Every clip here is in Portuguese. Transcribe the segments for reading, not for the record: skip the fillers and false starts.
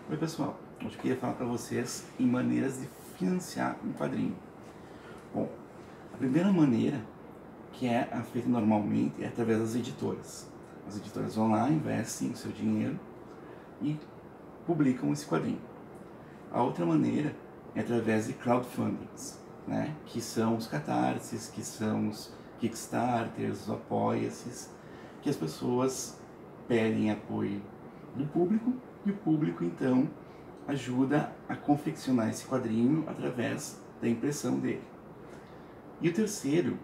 Oi pessoal, hoje eu queria falar para vocês em maneiras de financiar um quadrinho. Bom, a primeira maneira, que é a feita normalmente, é através das editoras. As editoras vão lá, investem o seu dinheiro e publicam esse quadrinho. A outra maneira é através de crowdfundings, né? Que são os catarses, que são os kickstarters, os apoia-se, que as pessoas pedem apoio do público e o público então ajuda a confeccionar esse quadrinho através da impressão dele. E o terceiro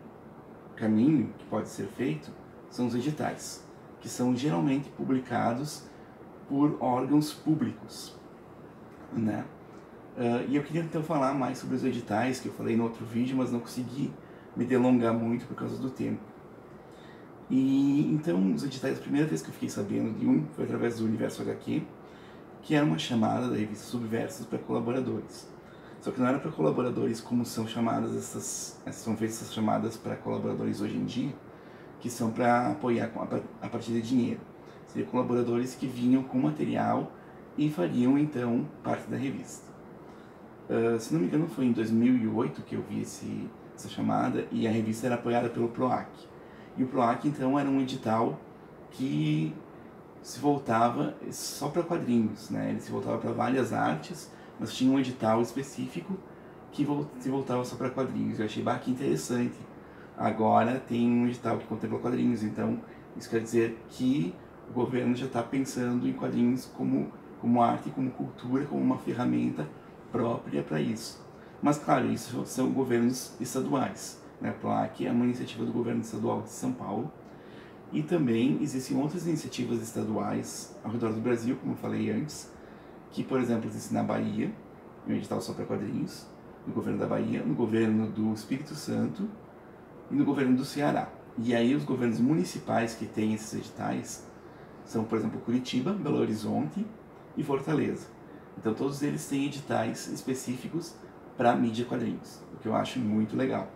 caminho que pode ser feito são os editais, que são geralmente publicados por órgãos públicos, né? E eu queria então falar mais sobre os editais, que eu falei no outro vídeo, mas não consegui me delongar muito por causa do tempo. E então os editais, a primeira vez que eu fiquei sabendo de um foi através do Universo HQ, que era uma chamada da revista Subversos para colaboradores. Só que não era para colaboradores como são chamadas são feitas essas chamadas para colaboradores hoje em dia, que são para apoiar a partir de dinheiro. Seriam colaboradores que vinham com material e fariam então parte da revista. Se não me engano foi em 2008 que eu vi essa chamada e a revista era apoiada pelo PROAC. E o PROAC então era um edital que se voltava só para quadrinhos, né? Ele se voltava para várias artes, mas tinha um edital específico que se voltava só para quadrinhos. Eu achei que interessante. Agora tem um edital que contempla quadrinhos, então isso quer dizer que o governo já está pensando em quadrinhos como arte, como cultura, como uma ferramenta própria para isso. Mas claro, isso são governos estaduais, né? O PROAC é uma iniciativa do governo estadual de São Paulo. E também existem outras iniciativas estaduais ao redor do Brasil, como eu falei antes, que, por exemplo, existe na Bahia, um edital só para quadrinhos, no governo da Bahia, no governo do Espírito Santo e no governo do Ceará. E aí os governos municipais que têm esses editais são, por exemplo, Curitiba, Belo Horizonte e Fortaleza. Então todos eles têm editais específicos para mídia quadrinhos, o que eu acho muito legal.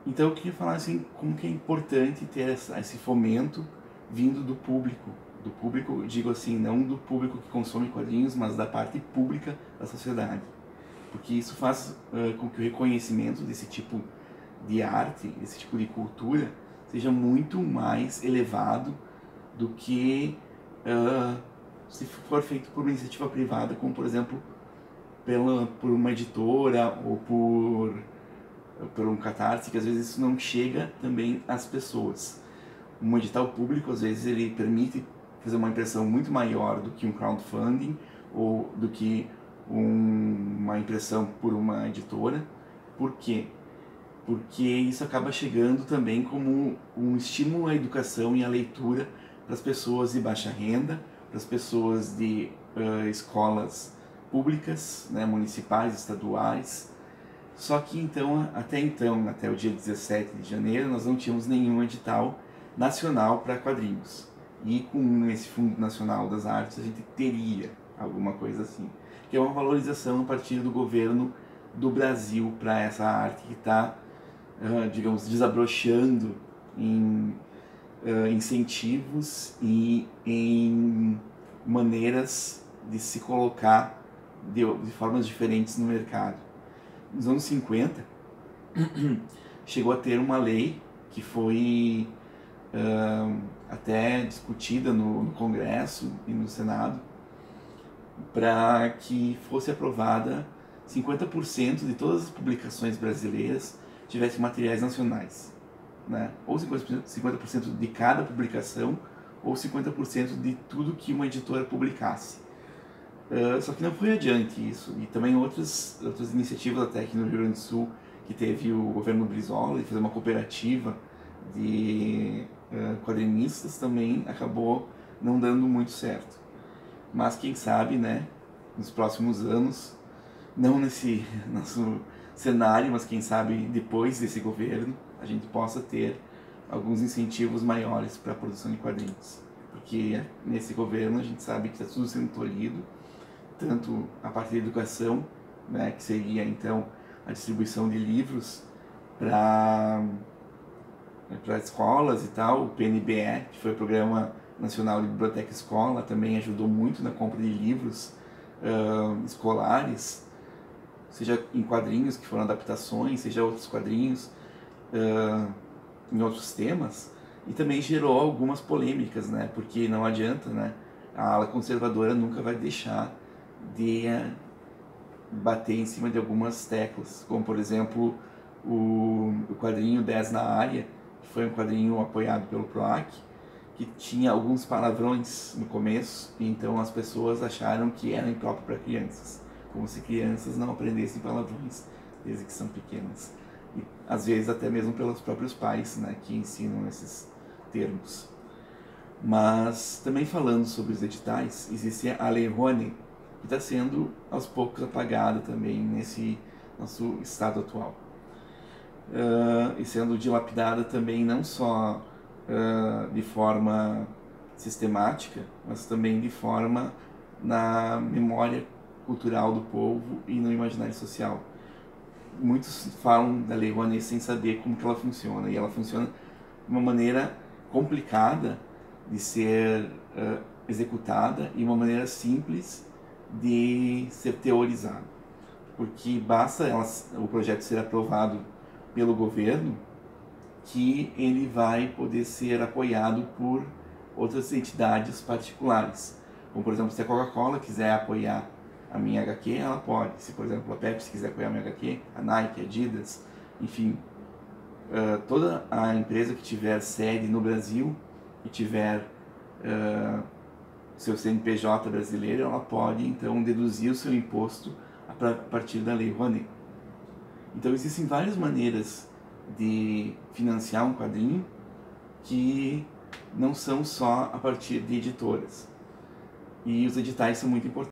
Então eu queria falar assim, como que é importante ter esse fomento vindo do público, digo assim, não do público que consome quadrinhos, mas da parte pública da sociedade, porque isso faz com que o reconhecimento desse tipo de arte, desse tipo de cultura, seja muito mais elevado do que se for feito por uma iniciativa privada, como por exemplo por uma editora ou por um catarse, que às vezes isso não chega também às pessoas. Um edital público, às vezes, ele permite fazer uma impressão muito maior do que um crowdfunding ou do que uma impressão por uma editora. Por quê? Porque isso acaba chegando também como um estímulo à educação e à leitura para as pessoas de baixa renda, para as pessoas de escolas públicas, né, municipais, estaduais. Só que então, até o dia 17 de janeiro, nós não tínhamos nenhum edital nacional para quadrinhos. E com esse Fundo Nacional das Artes a gente teria alguma coisa assim. Que é uma valorização a partir do governo do Brasil para essa arte que está, digamos, desabrochando em incentivos e em maneiras de se colocar de formas diferentes no mercado. Nos anos 50, chegou a ter uma lei que foi até discutida no Congresso e no Senado, para que fosse aprovada 50% de todas as publicações brasileiras tivessem materiais nacionais, né? Ou 50% de cada publicação, ou 50% de tudo que uma editora publicasse. Só que não foi adiante isso, e também outras iniciativas até aqui no Rio Grande do Sul, que teve o governo Brizola, e fazer uma cooperativa de quadrinistas, também acabou não dando muito certo. Mas quem sabe, né, nos próximos anos, não nesse nosso cenário, mas quem sabe depois desse governo, a gente possa ter alguns incentivos maiores para a produção de quadrinhos. Porque nesse governo a gente sabe que está tudo sendo tolhido, tanto a parte da educação, né, que seria então a distribuição de livros para escolas e tal, o PNBE, que foi o Programa Nacional de Biblioteca Escola também ajudou muito na compra de livros escolares, seja em quadrinhos que foram adaptações, seja outros quadrinhos em outros temas, e também gerou algumas polêmicas, né? Porque não adianta, né? A ala conservadora nunca vai deixar de bater em cima de algumas teclas, como por exemplo o quadrinho 10 na área, que foi um quadrinho apoiado pelo PROAC, que tinha alguns palavrões no começo, e então as pessoas acharam que era impróprio para crianças, como se crianças não aprendessem palavrões desde que são pequenas. E às vezes até mesmo pelos próprios pais, né, que ensinam esses termos. Mas também falando sobre os editais, existe a Lei Rouanet, que está sendo aos poucos apagada também nesse nosso estado atual. E sendo dilapidada também não só de forma sistemática, mas também de forma na memória cultural do povo e no imaginário social. Muitos falam da Lei Rouanet sem saber como que ela funciona, e ela funciona de uma maneira complicada de ser executada e uma maneira simples de ser teorizada, porque basta o projeto ser aprovado pelo governo que ele vai poder ser apoiado por outras entidades particulares. Como, por exemplo, se a Coca-Cola quiser apoiar a minha HQ, ela pode. Se, por exemplo, a Pepsi quiser apoiar a minha HQ, a Nike, a Adidas, enfim, toda a empresa que tiver sede no Brasil e tiver seu CNPJ brasileiro, ela pode, então, deduzir o seu imposto a partir da Lei Rouanet. Então, existem várias maneiras de financiar um quadrinho que não são só a partir de editoras. E os editais são muito importantes.